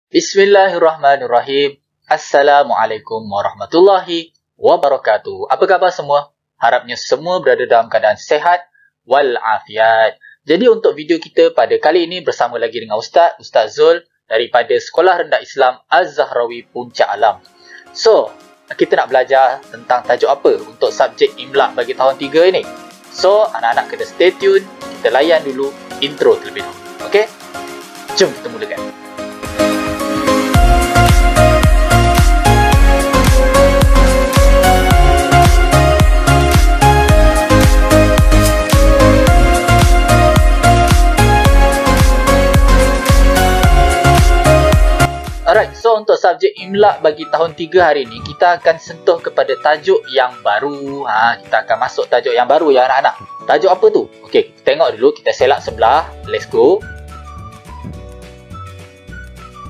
Bismillahirrahmanirrahim. Assalamualaikum warahmatullahi wabarakatuh. Apa khabar semua? Harapnya semua berada dalam keadaan sehat walafiat. Jadi untuk video kita pada kali ini bersama lagi dengan Ustaz Zul daripada Sekolah Rendah Islam Az-Zahrawi Puncak Alam. So, kita nak belajar tentang tajuk apa untuk subjek Imla bagi tahun 3 ini. So, anak-anak kena stay tune. Kita layan dulu intro terlebih dahulu. Okey? Jom kita mulakan. Alright, so untuk subjek Imla bagi tahun 3 hari ni, kita akan sentuh kepada tajuk yang baru. Kita akan masuk tajuk yang baru ya anak-anak. Tajuk apa tu? Okey, tengok dulu, kita selak sebelah. Let's go.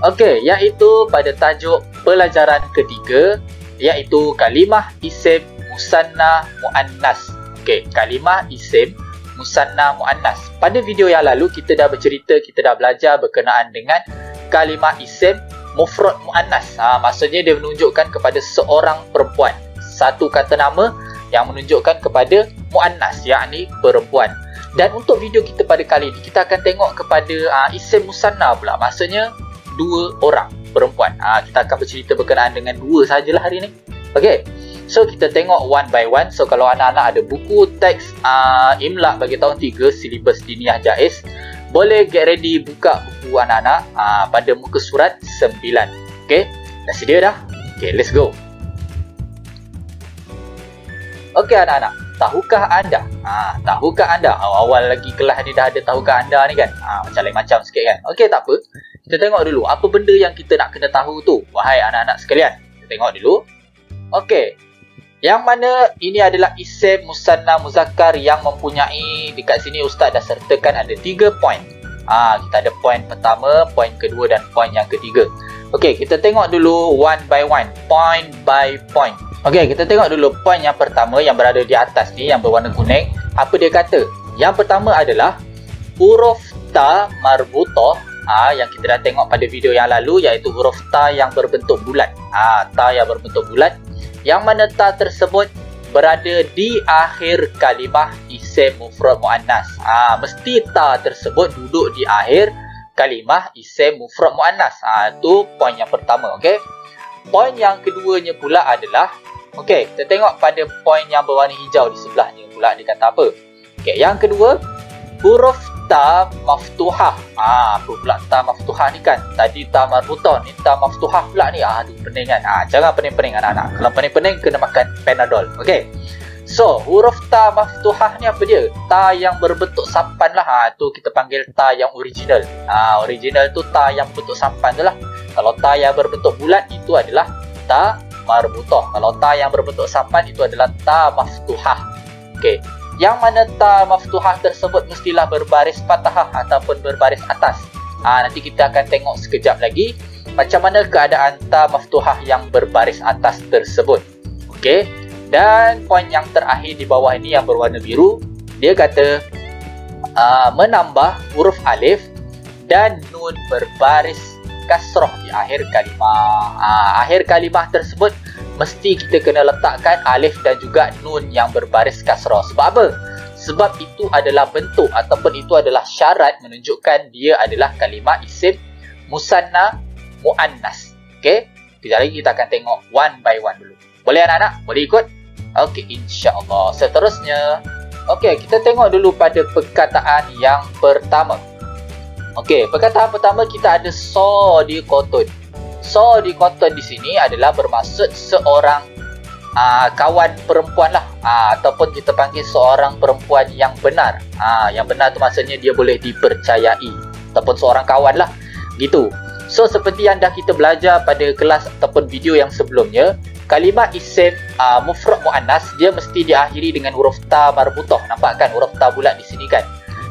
Okey, iaitu pada tajuk pelajaran ketiga, iaitu kalimah isim musanna muannas. Okey, kalimah isim musanna muannas. Pada video yang lalu kita dah bercerita, kita dah belajar berkenaan dengan kalimah isim mufrad muannas. Maksudnya dia menunjukkan kepada seorang perempuan. Satu kata nama yang menunjukkan kepada muannas, yakni perempuan. Dan untuk video kita pada kali ini, kita akan tengok kepada isim musanna pula. Maksudnya dua orang perempuan. Kita akan bercerita berkenaan dengan dua sajalah hari ini. Okey. So kita tengok one by one. So kalau anak-anak ada buku teks Imla bagi tahun 3 silibus Diniyah Jaiz, boleh get ready buka buku anak-anak pada muka surat 9. Okey, dah sedia dah? Okey, let's go. Okey anak-anak, tahukah anda? Tahukah anda? Awal lagi kelas ni dah ada tahukah anda ni kan? Macam lain macam sikit kan? Okey, tak apa. Kita tengok dulu apa benda yang kita nak kena tahu tu. Wahai anak-anak sekalian, kita tengok dulu. Okey. Yang mana ini adalah isim musanna muzakkar yang mempunyai, dekat sini Ustaz dah sertakan ada 3 poin. Kita ada poin pertama, poin kedua dan poin yang ketiga. Okey, kita tengok dulu one by one, point by point. Okey, kita tengok dulu poin yang pertama yang berada di atas ni yang berwarna kuning. Apa dia kata? Yang pertama adalah huruf ta marbutah, yang kita dah tengok pada video yang lalu, iaitu huruf ta yang berbentuk bulat. Ta yang berbentuk bulat, yang mana ta tersebut berada di akhir kalimah isim mufrad muannas. Mesti ta tersebut duduk di akhir kalimah isim mufrad muannas. Itu poin yang pertama, okey. Poin yang keduanya pula adalah, okey, kita tengok pada poin yang berwarna hijau di sebelahnya pula dia kata apa. Okey, yang kedua, huruf ta maftuhah. Apa pula ta maftuhah ni kan? Tadi ta marbutah, ni ta maftuhah pula ni. Aduh, pening kan? Jangan pening-pening anak-anak. Kalau pening-pening kena makan Panadol. Okey. So, huruf ta maftuhah ni apa dia? Ta yang berbentuk sampan lah. Tu kita panggil ta yang original. Original tu ta yang berbentuk sampan tu lah. Kalau ta yang berbentuk bulat itu adalah ta marbutah. Kalau ta yang berbentuk sampan itu adalah ta maftuhah. Okey. Yang mana ta maftuhah tersebut mestilah berbaris fathah ataupun berbaris atas. Nanti kita akan tengok sekejap lagi macam mana keadaan ta maftuhah yang berbaris atas tersebut. Okey. Dan poin yang terakhir di bawah ini yang berwarna biru, dia kata menambah huruf alif dan nun berbaris kasrah di akhir kalimah. Akhir kalimah tersebut mesti kita kena letakkan alif dan juga nun yang berbaris kasrah. Sebab apa? Sebab itu adalah bentuk ataupun itu adalah syarat menunjukkan dia adalah kalimah isim musanna muannas. Okey? Kejap lagi kita akan tengok one by one dulu. Boleh anak-anak? Boleh ikut? Okey, insya-Allah. Seterusnya, okey, kita tengok dulu pada perkataan yang pertama. Okey, perkataan pertama kita ada sadiqatun. Sadiqatun di sini adalah bermaksud seorang kawan perempuan lah, ataupun kita panggil seorang perempuan yang benar. Yang benar tu maksudnya dia boleh dipercayai ataupun seorang kawan lah gitu. So seperti yang dah kita belajar pada kelas ataupun video yang sebelumnya, kalimah isim mufrad muannas dia mesti diakhiri dengan huruf ta marbutah. Nampak kan huruf ta bulat di sini kan?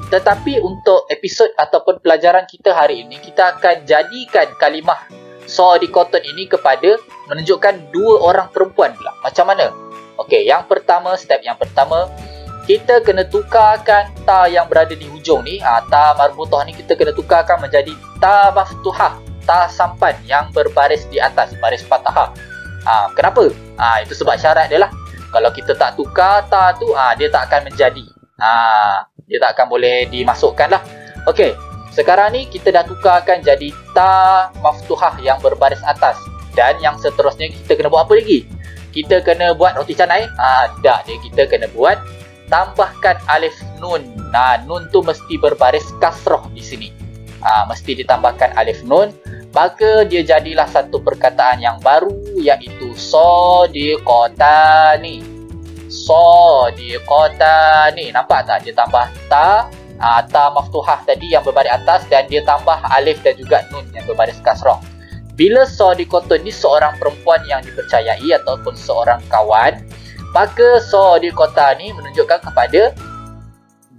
Tetapi untuk episod ataupun pelajaran kita hari ini, kita akan jadikan kalimah sadiqatun ini kepada menunjukkan dua orang perempuan pula. Macam mana? Okey, yang pertama, step yang pertama, kita kena tukarkan ta yang berada di hujung ni, ta marbutah ni kita kena tukarkan menjadi ta maftuhah. ta sampan yang berbaris di atas, baris fathah. Kenapa? Itu sebab syarat dia lah. Kalau kita tak tukar ta tu, dia tak akan menjadi. Dia tak akan boleh dimasukkan lah. Okey, sekarang ni kita dah tukarkan jadi ta maftuhah yang berbaris atas. Dan yang seterusnya kita kena buat apa lagi? Kita kena buat roti canai? Tidak, kita kena buat tambahkan alif nun. Nun tu mesti berbaris kasrah di sini. Mesti ditambahkan alif nun. Maka dia jadilah satu perkataan yang baru, iaitu sadiqatani. Sadiqatani. Nampak tak? Dia tambah ta, ta maftuhah tadi yang berbaris atas, dan dia tambah alif dan juga nun yang berbaris kasrah. Bila sadiqatun ni seorang perempuan yang dipercayai ataupun seorang kawan, maka sadiqatani menunjukkan kepada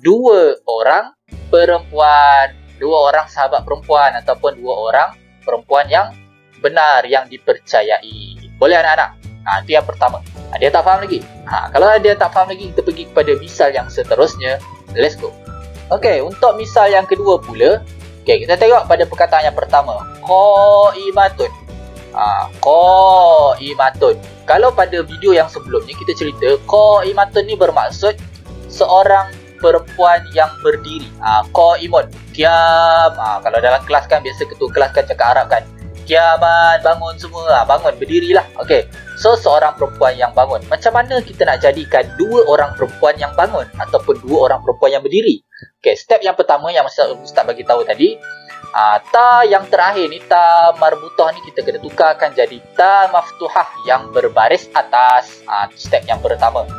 dua orang perempuan, dua orang sahabat perempuan ataupun dua orang perempuan yang benar, yang dipercayai. Boleh anak-anak? Itu yang pertama. Dia tak faham lagi? Kalau dia tak faham lagi, kita pergi kepada misal yang seterusnya. Let's go. Okey, untuk misal yang kedua pula, kita tengok pada perkataan yang pertama. Qaimatun. Qaimatun. Kalau pada video yang sebelumnya kita cerita, qaimatun ni bermaksud seorang perempuan yang berdiri. Qaimun, qiyam. Kalau dalam kelas kan biasa ketua kelas kan cakap Arab kan. Qiyaman, bangun semua. Bangun, berdirilah. Okey. So seorang perempuan yang bangun. Macam mana kita nak jadikan dua orang perempuan yang bangun ataupun dua orang perempuan yang berdiri? Okey, step yang pertama yang Ustaz bagi tahu tadi, ta yang terakhir ni, ta marbutah ni kita kena tukarkan jadi ta maftuhah yang berbaris atas. Step yang pertama.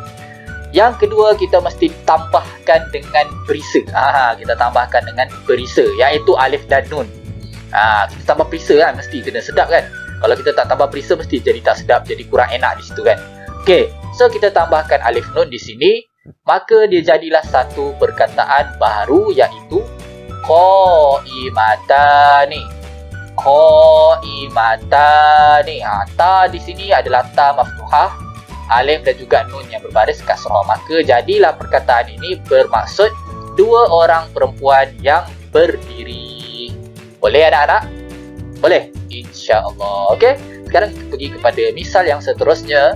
Yang kedua, kita mesti tambahkan dengan perisa. Kita tambahkan dengan perisa, iaitu alif dan nun. Kita tambah perisa kan, mesti kena sedap kan. Kalau kita tak tambah perisa, mesti jadi tak sedap, jadi kurang enak di situ kan. Okey, so kita tambahkan alif nun di sini, maka dia jadilah satu perkataan baru, iaitu qaimatani. Qaimatani. Ta di sini adalah ta maftuhah, alif dan juga nun yang berbaris kasrah. Maka jadilah perkataan ini bermaksud dua orang perempuan yang berdiri. Boleh anak-anak? Boleh? InsyaAllah. Okey, sekarang kita pergi kepada misal yang seterusnya.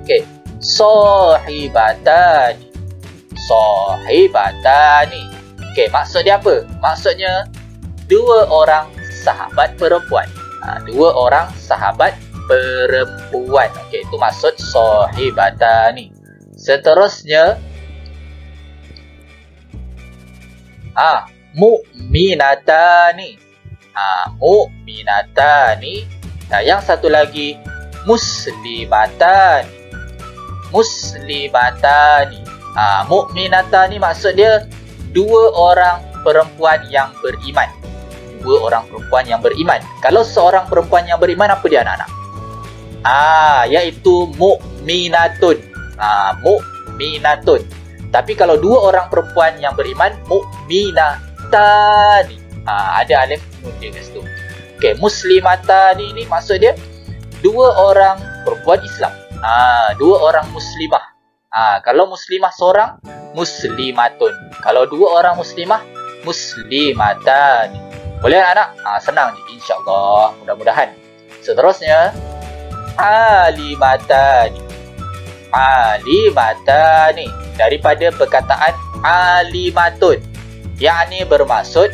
Okey, sahibatani. Sahibatani. Okey, maksud dia apa? Maksudnya dua orang sahabat perempuan. Dua orang sahabat perempuan. Okey, itu maksud sahibatani. Seterusnya, mu'minatani. Mu'minatani. Yang satu lagi, muslimatani. Muslimatani. Mu'minatani maksud dia dua orang perempuan yang beriman. Dua orang perempuan yang beriman. Kalau seorang perempuan yang beriman, apa dia anak-anak? Iaitu mu'minatun. Mu'minatun. Tapi kalau dua orang perempuan yang beriman, mu'minatani. Ada alif nun dia kat situ. Okey, muslimatani ni maksud dia dua orang perempuan Islam. Dua orang muslimah. Kalau muslimah seorang, muslimatun. Kalau dua orang muslimah, muslimatani. Boleh anak-anak? Senang je, insya-Allah. Mudah-mudahan. Seterusnya, alimatani. Alimatani. Daripada perkataan alimatun, yakni bermaksud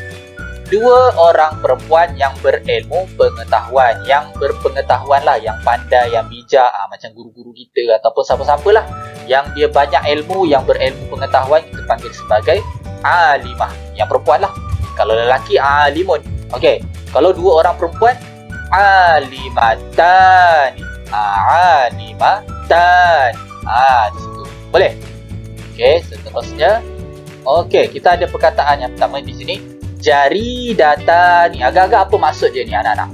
dua orang perempuan yang berilmu pengetahuan, yang berpengetahuan lah, yang pandai, yang bijak, macam guru-guru kita ataupun siapa-siapa lah yang dia banyak ilmu, yang berilmu pengetahuan, kita panggil sebagai alimah. Yang perempuan lah. Kalau lelaki, alimun. Okey, kalau dua orang perempuan, alimatani. Alimatani. Di situ. Boleh? Okey, seterusnya. Okey, kita ada perkataan yang pertama di sini. Jaridatani. Agak-agak apa maksud dia ni anak-anak?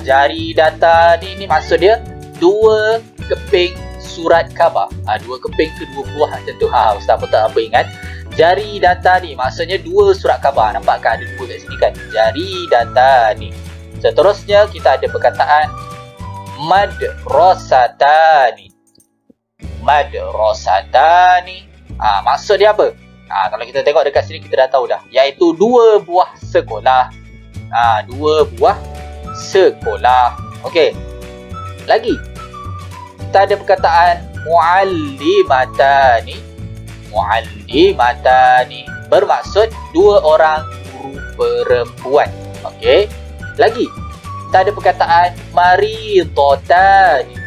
Jaridatani ni maksud dia dua keping surat khabar. Dua keping ke dua buah macam tu. Ustaz pun tak apa ingat. Jaridatani maksudnya dua surat khabar. Nampakkan ada dua kat sini kan? Jaridatani. Seterusnya kita ada perkataan madrasatani. Madrasatani. Maksud dia apa? Kalau kita tengok dekat sini kita dah tahu dah, iaitu dua buah sekolah. Dua buah sekolah. Okey. Lagi. Kita ada perkataan muallimatani. Muallimatani bermaksud dua orang guru perempuan. Okey. Lagi. Kita ada perkataan maridotani.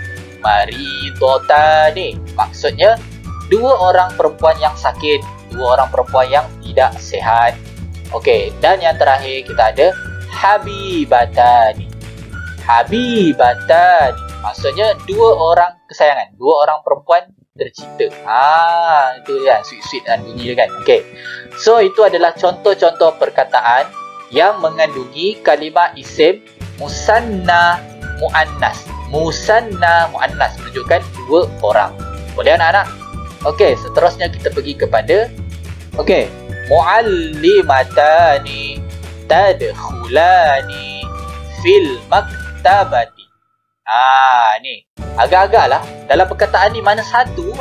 Maridotani maksudnya dua orang perempuan yang sakit, dua orang perempuan yang tidak sihat. Okey, dan yang terakhir kita ada habibatani. Habibatani maksudnya dua orang kesayangan, dua orang perempuan tercinta. Itu ya, sweet-sweet kan bunyi dia kan. Okey. So itu adalah contoh-contoh perkataan yang mengandungi kalimah isim musanna muannas. Musanna muannas menunjukkan dua orang. Boleh anak-anak? Okey, seterusnya kita pergi kepada muallimatani tadkhulani fil maktabati. Ni agak-agaklah dalam perkataan ni mana satu,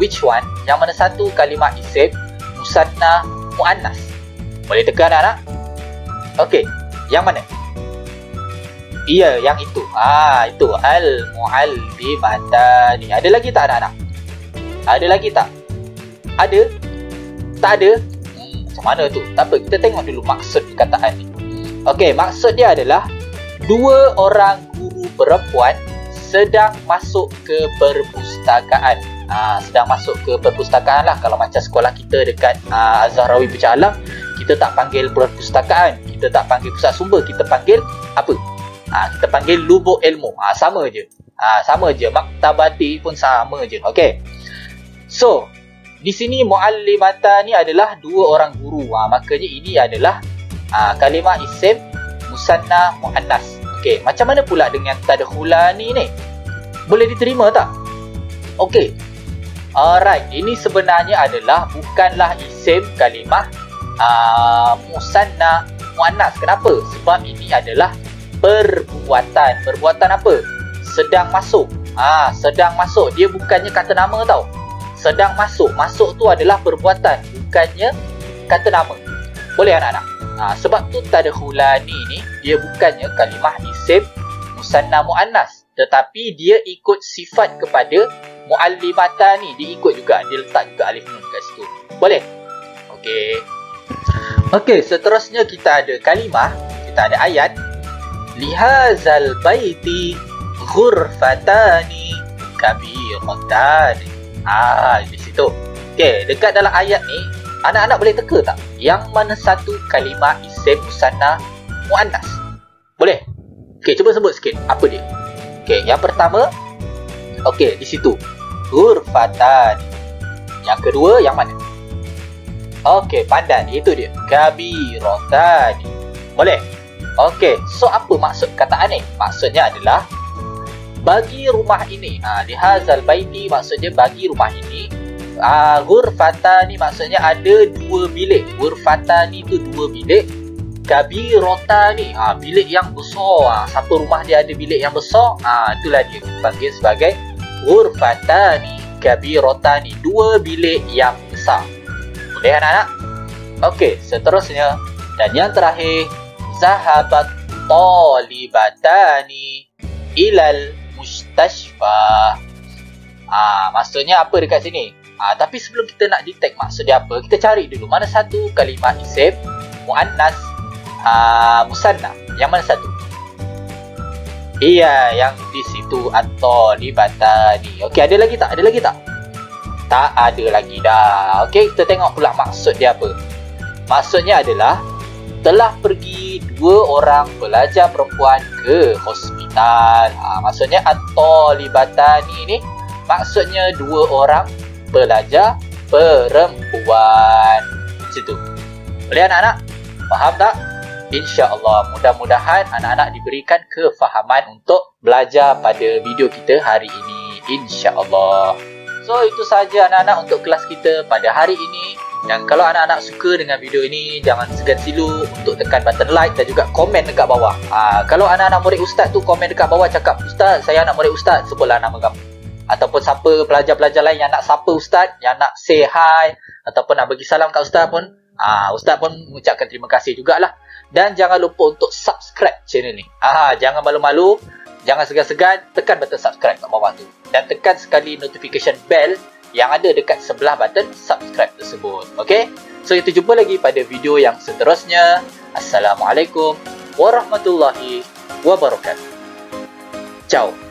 which one, yang mana satu kalimah isim musanna muannas. Boleh teka anak-anak? Okey, yang mana? Iya, yang itu. Itu al-muallimatani. Ada lagi tak anak-anak? Ada lagi tak? Ada? Tak ada? Macam mana tu? Tak apa, kita tengok dulu maksud perkataan ni. Okey, maksud dia adalah dua orang guru perempuan sedang masuk ke perpustakaan. Sedang masuk ke perpustakaan lah. Kalau macam sekolah kita dekat Azharawi Pucang Alam, kita tak panggil perpustakaan, kita tak panggil pusat sumber, kita panggil apa? Kita panggil lubuk ilmu. Sama je. Sama je. Maktabati pun sama je. Okey. So, di sini muallimata ni adalah dua orang guru. Makanya ini adalah kalimah isim musanna muannas. Okey, macam mana pula dengan tadkhulani ni? Boleh diterima tak? Okey. Alright, ini sebenarnya adalah bukanlah isim kalimah musanna muannas. Kenapa? Sebab ini adalah perbuatan. Perbuatan apa? Sedang masuk. Sedang masuk. Dia bukannya kata nama tau. Sedang masuk. Masuk tu adalah perbuatan, bukannya kata nama. Boleh anak-anak? Sebab tu tadkhulani ni dia bukannya kalimah isim musanna muannas, tetapi dia ikut sifat kepada muallimata ni. Dia ikut juga. Dia letak juga alif nun kat situ. Boleh? Okey. Okey, seterusnya kita ada kalimah, kita ada ayat. Lihazal baiti ghurfatani kabiratani. Di situ. Okey, dekat dalam ayat ni, anak-anak boleh teka tak? Yang mana satu kalimah isim musanna muannas? Boleh? Okey, cuba sebut sikit. Apa dia? Okey, yang pertama, okey, di situ. Ghurfatani. Yang kedua, yang mana? Okey, pandan. Itu dia. Kabiratani. Boleh? Okey, so apa maksud kataan ni? Maksudnya adalah bagi rumah ini. Lihazal baiti maksudnya bagi rumah ini. Ghurfatani maksudnya ada dua bilik. Ghurfatani tu dua bilik. Kabiratani, bilik yang besar. Satu rumah dia ada bilik yang besar. Itulah dia dipanggil sebagai ghurfatani kabiratani. Dua bilik yang besar. Boleh anak-anak? Okey, seterusnya dan yang terakhir, zahabat talibatani ilal mustashfa. Maksudnya apa dekat sini? Tapi sebelum kita nak detect maksud dia apa, kita cari dulu mana satu kalimah isim muannas musanna. Yang mana satu? Iya, yang di situ at-talibatani. Okey, ada lagi tak? Ada lagi tak? Tak ada lagi dah. Okey, kita tengok pula maksud dia apa. Maksudnya adalah telah pergi dua orang pelajar perempuan ke hospital. Maksudnya at-talibatani ni maksudnya dua orang pelajar perempuan. Situ. Boleh anak-anak? Faham tak? InsyaAllah, mudah-mudahan anak-anak diberikan kefahaman untuk belajar pada video kita hari ini. InsyaAllah. So, itu sahaja anak-anak untuk kelas kita pada hari ini. Dan kalau anak-anak suka dengan video ini, jangan segan silu untuk tekan button like dan juga komen dekat bawah. Kalau anak-anak murid ustaz tu komen dekat bawah cakap, "Ustaz, saya anak murid ustaz," sebutlah nama kamu. Ataupun siapa pelajar-pelajar lain yang nak sapa ustaz, yang nak say hi ataupun nak bagi salam kat ustaz pun, ustaz pun mengucapkan terima kasih jugalah. Dan jangan lupa untuk subscribe channel ni. Jangan malu-malu, jangan segan-segan, tekan button subscribe kat bawah tu. Dan tekan sekali notification bell yang ada dekat sebelah button subscribe tersebut. Okay? So, kita jumpa lagi pada video yang seterusnya. Assalamualaikum warahmatullahi wabarakatuh. Ciao.